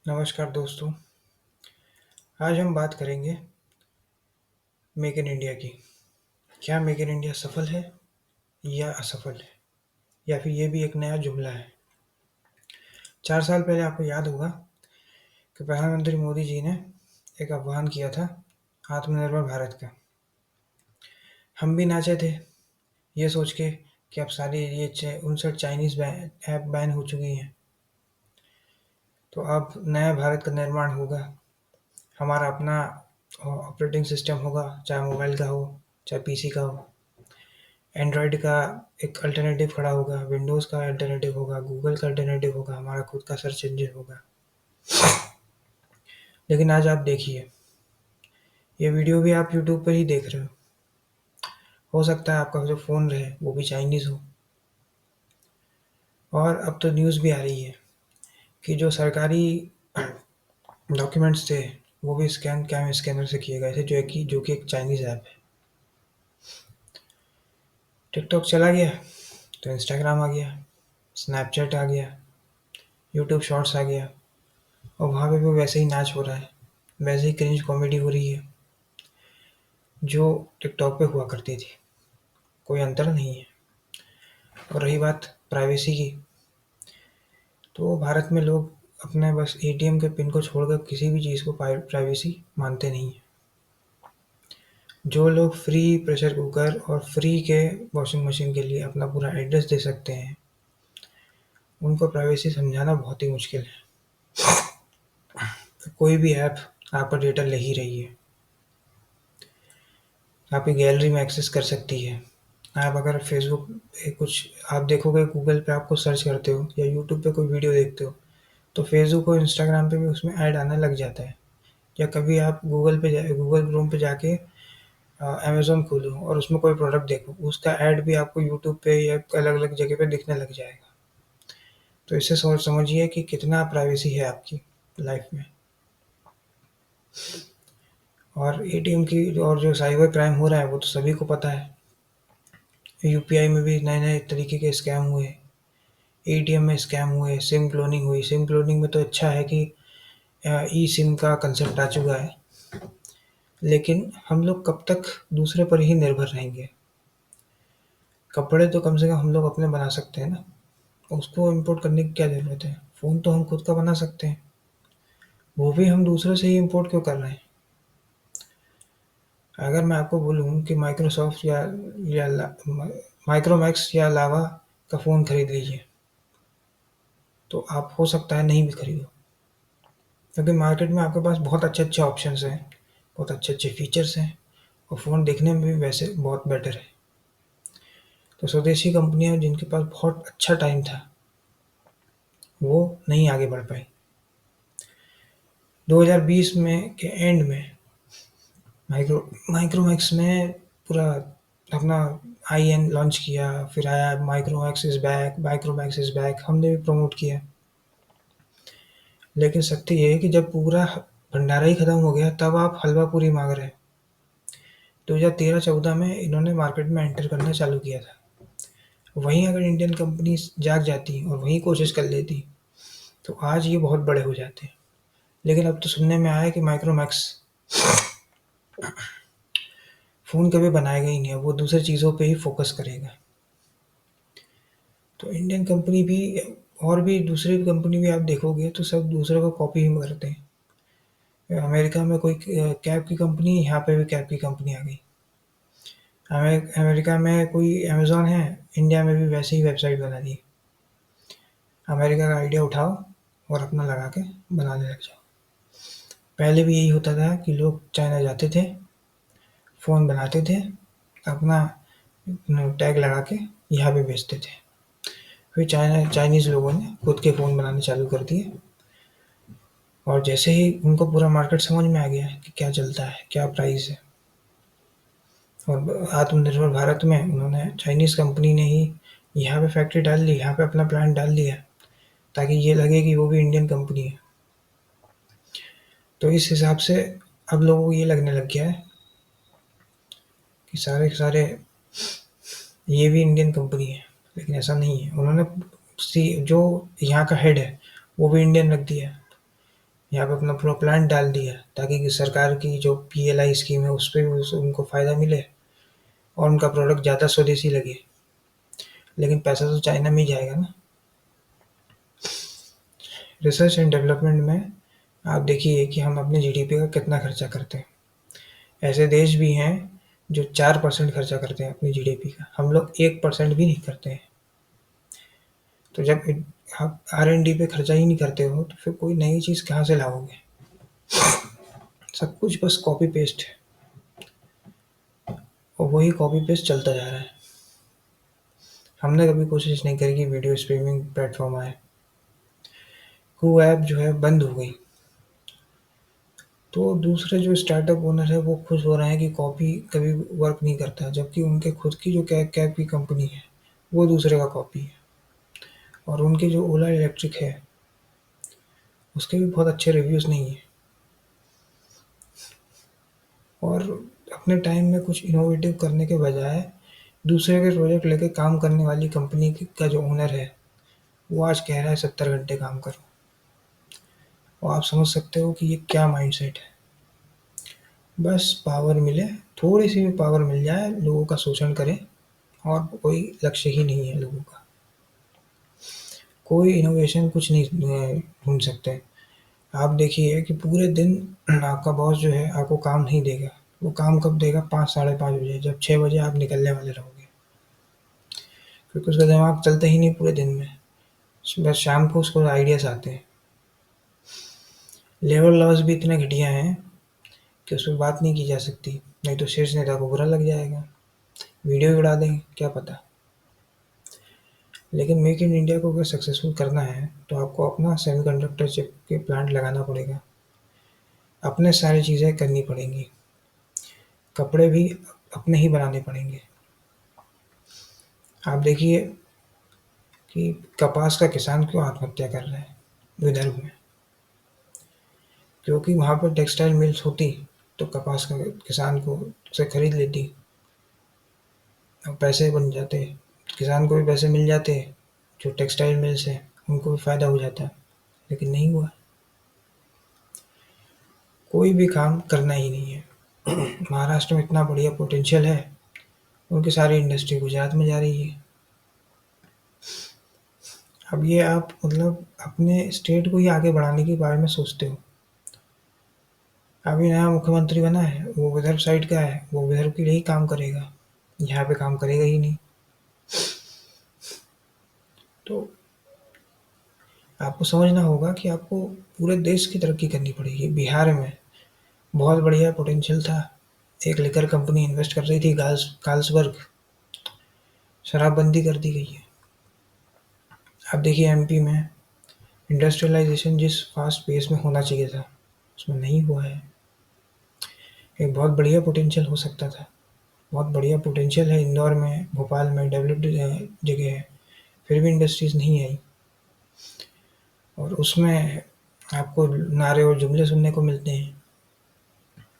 नमस्कार दोस्तों। आज हम बात करेंगे मेक इन इंडिया की। क्या मेक इन इंडिया सफल है या असफल है, या फिर ये भी एक नया जुमला है। 4 साल पहले आपको याद होगा कि प्रधानमंत्री मोदी जी ने एक आह्वान किया था आत्मनिर्भर भारत का। हम भी नाचे थे ये सोच के कि अब सारी ये 59 चाइनीज ऐप बैन हो चुकी हैं, तो अब नया भारत का निर्माण होगा। हमारा अपना ऑपरेटिंग सिस्टम होगा, चाहे मोबाइल का हो चाहे पीसी का हो। एंड्रॉयड का एक अल्टरनेटिव खड़ा होगा, विंडोज़ का अल्टरनेटिव होगा, गूगल का अल्टरनेटिव होगा, हमारा खुद का सर्च इंजन होगा। लेकिन आज आप देखिए, ये वीडियो भी आप यूट्यूब पर ही देख रहे हो सकता है आपका जो फ़ोन रहे वो भी चाइनीज़ हो। और अब तो न्यूज़ भी आ रही है कि जो सरकारी डॉक्यूमेंट्स थे वो भी कैम स्कैनर से किए गए थे, जो कि एक चाइनीज़ ऐप है। टिकटॉक चला गया तो इंस्टाग्राम आ गया, स्नैपचैट आ गया, यूट्यूब शॉर्ट्स आ गया, और वहाँ पे भी वैसे ही नाच हो रहा है, वैसे ही क्रिंज कॉमेडी हो रही है जो टिकटॉक पे हुआ करती थी। कोई अंतर नहीं है। और रही बात प्राइवेसी की, तो भारत में लोग अपने बस एटीएम के पिन को छोड़कर किसी भी चीज़ को प्राइवेसी मानते नहीं हैं। जो लोग फ्री प्रेशर कुकर और फ्री के वॉशिंग मशीन के लिए अपना पूरा एड्रेस दे सकते हैं, उनको प्राइवेसी समझाना बहुत ही मुश्किल है। तो कोई भी ऐप आपका डेटा ले ही रही है, आपकी गैलरी में एक्सेस कर सकती है। आप अगर फेसबुक पे कुछ आप देखोगे, गूगल पे आपको सर्च करते हो या यूट्यूब पे कोई वीडियो देखते हो, तो फेसबुक और इंस्टाग्राम पे भी उसमें ऐड आने लग जाता है। या कभी आप गूगल क्रोम पे जाके अमेज़न खोलो और उसमें कोई प्रोडक्ट देखो, उसका ऐड भी आपको यूट्यूब पे या अलग-अलग जगह पे दिखने लग जाएगा। तो इससे सोच समझिए कि कितना प्राइवेसी है आपकी लाइफ में। और एटीएम की और जो साइबर क्राइम हो रहा है वो तो सभी को पता है। यूपीआई में भी नए-नए तरीके के स्कैम हुए, एटीएम में स्कैम हुए, सिम क्लोनिंग हुई। सिम क्लोनिंग में तो अच्छा है कि ई सिम का कंसेप्ट आ चुका है, लेकिन हम लोग कब तक दूसरे पर ही निर्भर रहेंगे। कपड़े तो कम से कम हम लोग अपने बना सकते हैं ना, उसको इम्पोर्ट करने की क्या ज़रूरत है। फ़ोन तो हम खुद का बना सकते हैं, वो भी हम दूसरे से ही इम्पोर्ट क्यों कर रहे हैं। अगर मैं आपको बोलूँ कि माइक्रोसॉफ्ट या माइक्रोमैक्स या लावा का फ़ोन खरीद लीजिए, तो आप हो सकता है नहीं भी खरीदो, क्योंकि मार्केट में आपके पास बहुत अच्छे-अच्छे ऑप्शंस हैं, बहुत अच्छे-अच्छे फीचर्स हैं, और फ़ोन दिखने में भी वैसे बहुत बेटर है। तो स्वदेशी कंपनियाँ जिनके पास बहुत अच्छा टाइम था, वो नहीं आगे बढ़ पाई। 2020 में के एंड में माइक्रोमैक्स ने पूरा अपना आई-एन लॉन्च किया, फिर आया माइक्रोमैक्स इज़ बैक, हमने भी प्रमोट किया। लेकिन सत्य ये है कि जब पूरा भंडारा ही खत्म हो गया, तब आप हलवा पूरी माँग रहे हैं। 2013-14 में इन्होंने मार्केट में एंटर करना चालू किया था। वहीं अगर इंडियन कंपनीज़ जाग जाती और वहीं कोशिश कर लेती, तो आज ये बहुत बड़े हो जाते। लेकिन अब तो सुनने में आया कि माइक्रोमैक्स फ़ोन कभी बनाएगा ही नहीं, अब वो दूसरी चीज़ों पे ही फ़ोकस करेगा। तो इंडियन कंपनी भी और भी दूसरी कंपनी भी आप देखोगे तो सब दूसरे को कॉपी ही करते हैं। अमेरिका में कोई कैब की कंपनी, यहाँ पे भी कैब की कंपनी आ गई। अमेरिका में कोई अमेज़न है, इंडिया में भी वैसे ही वेबसाइट बना दी। अमेरिका का आइडिया उठाओ और अपना लगा के बनाने लग जाओ। पहले भी यही होता था कि लोग चाइना जाते थे, फ़ोन बनाते थे, अपना टैग लगा के यहाँ पे बेचते थे। फिर चाइनीज़ लोगों ने खुद के फ़ोन बनाने चालू कर दिए, और जैसे ही उनको पूरा मार्केट समझ में आ गया कि क्या चलता है, क्या प्राइस है, और आत्मनिर्भर भारत में उन्होंने चाइनीज़ कंपनी ने ही यहाँ पे फैक्ट्री डाल ली, यहाँ पे अपना प्लांट डाल दिया, ताकि ये लगे कि वो भी इंडियन कंपनी है। तो इस हिसाब से अब लोगों को ये लगने लग गया है कि सारे के सारे ये भी इंडियन कंपनी है, लेकिन ऐसा नहीं है। उन्होंने जो यहाँ का हेड है वो भी इंडियन रख दिया, यहाँ पे अपना पूरा प्लांट डाल दिया ताकि कि सरकार की जो PLI स्कीम है उस पर भी उनको फ़ायदा मिले और उनका प्रोडक्ट ज़्यादा स्वदेशी लगे। लेकिन पैसा तो चाइना में ही जाएगा ना। रिसर्च एंड डेवलपमेंट में आप देखिए कि हम अपने GDP का कितना खर्चा करते हैं। ऐसे देश भी हैं जो 4% खर्चा करते हैं अपनी GDP का, हम लोग 1% भी नहीं करते हैं। तो जब आप R&D पे खर्चा ही नहीं करते हो तो फिर कोई नई चीज़ कहाँ से लाओगे? सब कुछ बस कॉपी पेस्ट है और वही कॉपी पेस्ट चलता जा रहा है। हमने कभी कोशिश नहीं करी कि वीडियो स्ट्रीमिंग प्लेटफॉर्म आए। वो ऐप जो है बंद हो गई, तो दूसरे जो स्टार्टअप ओनर है वो खुश हो रहे हैं कि कॉपी कभी वर्क नहीं करता, जबकि उनके खुद की जो कैब की कंपनी है वो दूसरे का कॉपी है। और उनकी जो ओला इलेक्ट्रिक है उसके भी बहुत अच्छे रिव्यूज़ नहीं है। और अपने टाइम में कुछ इनोवेटिव करने के बजाय दूसरे के प्रोजेक्ट लेके काम करने वाली कंपनी का जो ओनर है वो आज कह रहा है 70 घंटे काम करो। और आप समझ सकते हो कि ये क्या माइंडसेट है। बस पावर मिले, थोड़ी सी भी पावर मिल जाए, लोगों का शोषण करें और कोई लक्ष्य ही नहीं है लोगों का। कोई इनोवेशन कुछ नहीं ढूंढ सकते। आप देखिए कि पूरे दिन आपका बॉस जो है आपको काम नहीं देगा। वो काम कब देगा? 5 साढ़े 5 बजे, जब 6 बजे आप निकलने वाले रहोगे, क्योंकि उसका दिमाग चलता ही नहीं पूरे दिन में। बस शाम को उसको आइडियाज आते हैं। लेबर लॉज भी इतने घटिया हैं कि उस पर बात नहीं की जा सकती, नहीं तो शीर्ष नेता को बुरा लग जाएगा, वीडियो उड़ा देंगे, क्या पता। लेकिन मेक इन इंडिया को अगर सक्सेसफुल करना है तो आपको अपना सेमीकंडक्टर चिप के प्लांट लगाना पड़ेगा, अपने सारी चीज़ें करनी पड़ेंगी, कपड़े भी अपने ही बनाने पड़ेंगे। आप देखिए कि कपास का किसान क्यों आत्महत्या कर रहा है विदर्भ में, क्योंकि वहाँ पर टेक्सटाइल मिल्स होती तो कपास का किसान को से खरीद लेती और पैसे बन जाते, किसान को भी पैसे मिल जाते, जो टेक्सटाइल मिल्स है उनको भी फ़ायदा हो जाता। लेकिन नहीं हुआ, कोई भी काम करना ही नहीं है। महाराष्ट्र में इतना बढ़िया पोटेंशियल है, उनकी सारी इंडस्ट्री गुजरात में जा रही है। अब ये आप मतलब अपने स्टेट को ही आगे बढ़ाने के बारे में सोचते हो। अभी नया मुख्यमंत्री बना है, वो विदर्भ साइड का है, वो विदर्भ के लिए ही काम करेगा, यहाँ पे काम करेगा ही नहीं। तो आपको समझना होगा कि आपको पूरे देश की तरक्की करनी पड़ेगी। बिहार में बहुत बढ़िया पोटेंशियल था, एक लिकर कंपनी इन्वेस्ट कर रही थी, कार्ल्सबर्ग, शराबबंदी कर दी गई है। अब देखिए MP में इंडस्ट्रियलाइजेशन जिस फास्ट पेस में होना चाहिए था उसमें नहीं हुआ है। एक बहुत बढ़िया पोटेंशियल हो सकता था, बहुत बढ़िया पोटेंशियल है इंदौर में, भोपाल में, डेवलप्ड जगह है, फिर भी इंडस्ट्रीज़ नहीं आई। और उसमें आपको नारे और जुमले सुनने को मिलते हैं,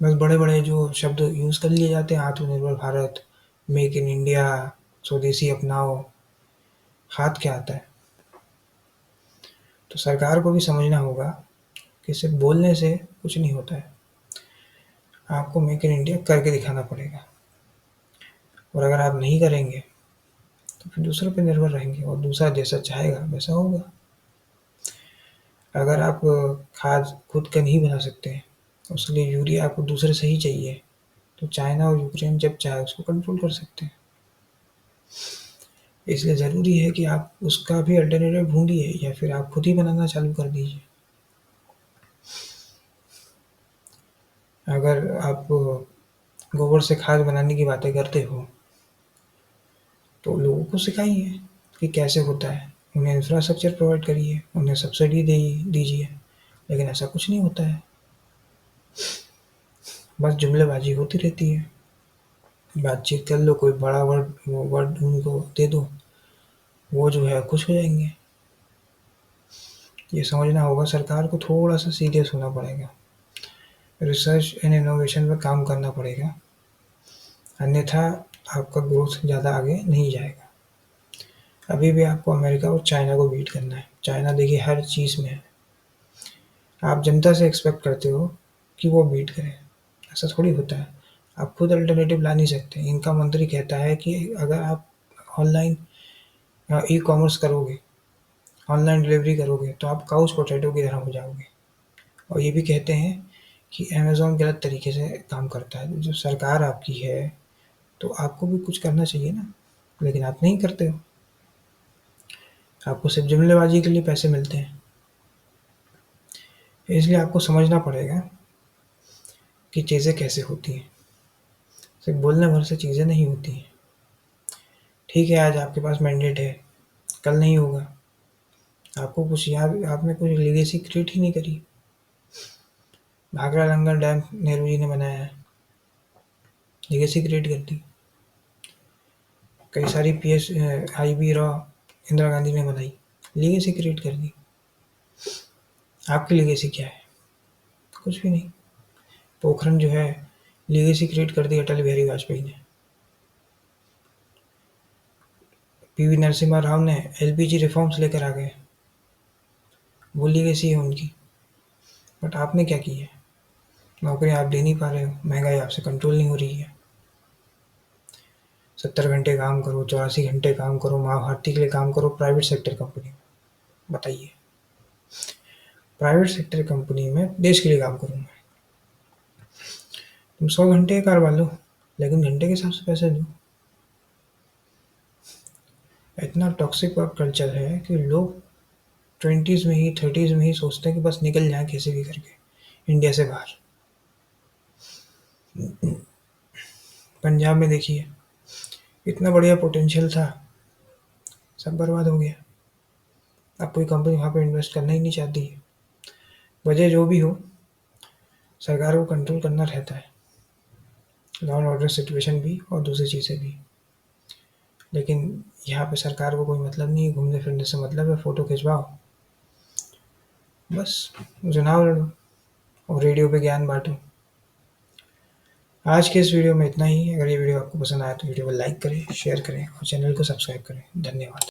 बस बड़े-बड़े जो शब्द यूज़ कर लिए जाते हैं, आत्मनिर्भर भारत, मेक इन इंडिया, स्वदेशी अपनाओ, हाथ क्या आता है? तो सरकार को भी समझना होगा कि सिर्फ बोलने से कुछ नहीं होता है, आपको मेक इन इंडिया करके दिखाना पड़ेगा। और अगर आप नहीं करेंगे तो फिर दूसरों पे निर्भर रहेंगे और दूसरा जैसा चाहेगा वैसा होगा। अगर आप खाद खुद का नहीं बना सकते हैं, उसके लिए यूरिया आपको दूसरे से ही चाहिए, तो चाइना और यूक्रेन जब चाहे उसको कंट्रोल कर सकते हैं। इसलिए ज़रूरी है कि आप उसका भी अल्टरनेटिव ढूँढिए या फिर आप खुद ही बनाना चालू कर दीजिए। अगर आप गोबर से खाद बनाने की बातें करते हो, तो लोगों को सिखाइए कि कैसे होता है, उन्हें इंफ्रास्ट्रक्चर प्रोवाइड करिए, उन्हें सब्सिडी दीजिए। लेकिन ऐसा कुछ नहीं होता है, बस जुमलेबाजी होती रहती है। बातचीत कर लो, कोई बड़ा वर्ड उनको दे दो, वो जो है खुश हो जाएंगे। ये समझना होगा सरकार को थोड़ा सा सीरियस होना पड़ेगा, रिसर्च एंड इनोवेशन पर काम करना पड़ेगा, अन्यथा आपका ग्रोथ ज़्यादा आगे नहीं जाएगा। अभी भी आपको अमेरिका और चाइना को बीट करना है। चाइना देखिए हर चीज़ में है, आप जनता से एक्सपेक्ट करते हो कि वो बीट करे, ऐसा थोड़ी होता है। आप खुद अल्टरनेटिव ला नहीं सकते। इनका मंत्री कहता है कि अगर आप ऑनलाइन ई-कॉमर्स करोगे, ऑनलाइन डिलीवरी करोगे तो आप काउच पोटैटो की तरह हो जाओगे। और ये भी कहते हैं कि अमेज़न गलत तरीके से काम करता है। जो सरकार आपकी है, तो आपको भी कुछ करना चाहिए ना, लेकिन आप नहीं करते हो। आपको सिर्फ़ जुमलेबाज़ी के लिए पैसे मिलते हैं। इसलिए आपको समझना पड़ेगा कि चीज़ें कैसे होती हैं। सिर्फ़ बोलने भर से चीज़ें नहीं होती हैं। ठीक है, आज आपके पास मैंडेट है, कल नहीं होगा। आपको कुछ याद आपने कोई लीगेसी क्रिएट ही नहीं करी। भाखड़ा लंगर डैम नेहरू जी ने बनाया है, लीगेसी क्रिएट कर दी। कई सारी आईबी रॉ इंदिरा गांधी ने बनाई, लीगेसी क्रिएट कर दी। आपकी लीगेसी क्या है? कुछ भी नहीं। पोखरण जो है, लीगेसी क्रिएट कर दी अटल बिहारी वाजपेयी ने। पीवी नरसिम्हा राव ने एलपीजी रिफॉर्म्स लेकर आ गए, वो लीगेसी है उनकी। बट आपने क्या की है? नौकरी आप दे नहीं पा रहे हो, महंगाई आपसे कंट्रोल नहीं हो रही है। 70 घंटे काम करो, 84 घंटे काम करो, माँ भारती के लिए काम करो प्राइवेट सेक्टर कंपनी में। बताइए, प्राइवेट सेक्टर कंपनी में देश के लिए काम करूँ मैं? तुम 100 घंटे करवा लो, लेकिन घंटे के हिसाब से पैसे दो। इतना टॉक्सिक वर्क कल्चर है कि लोग 20s में ही 30s में ही सोचते हैं कि बस निकल जाएं कैसे भी करके इंडिया से बाहर। पंजाब में देखिए, इतना बढ़िया पोटेंशियल था, सब बर्बाद हो गया। अब कोई कंपनी वहाँ पे इन्वेस्ट करना ही नहीं चाहती है। वजह जो भी हो, सरकार को कंट्रोल करना रहता है, लॉ एंड ऑर्डर सिचुएशन भी और दूसरी चीज़ें भी। लेकिन यहाँ पे सरकार को कोई मतलब नहीं है, घूमने फिरने से मतलब है, फ़ोटो खिंचवाओ, बस चुनाव लड़ो और रेडियो पे ज्ञान बाँटो। आज के इस वीडियो में इतना ही। अगर ये वीडियो आपको पसंद आया तो वीडियो को लाइक करें, शेयर करें और चैनल को सब्सक्राइब करें। धन्यवाद।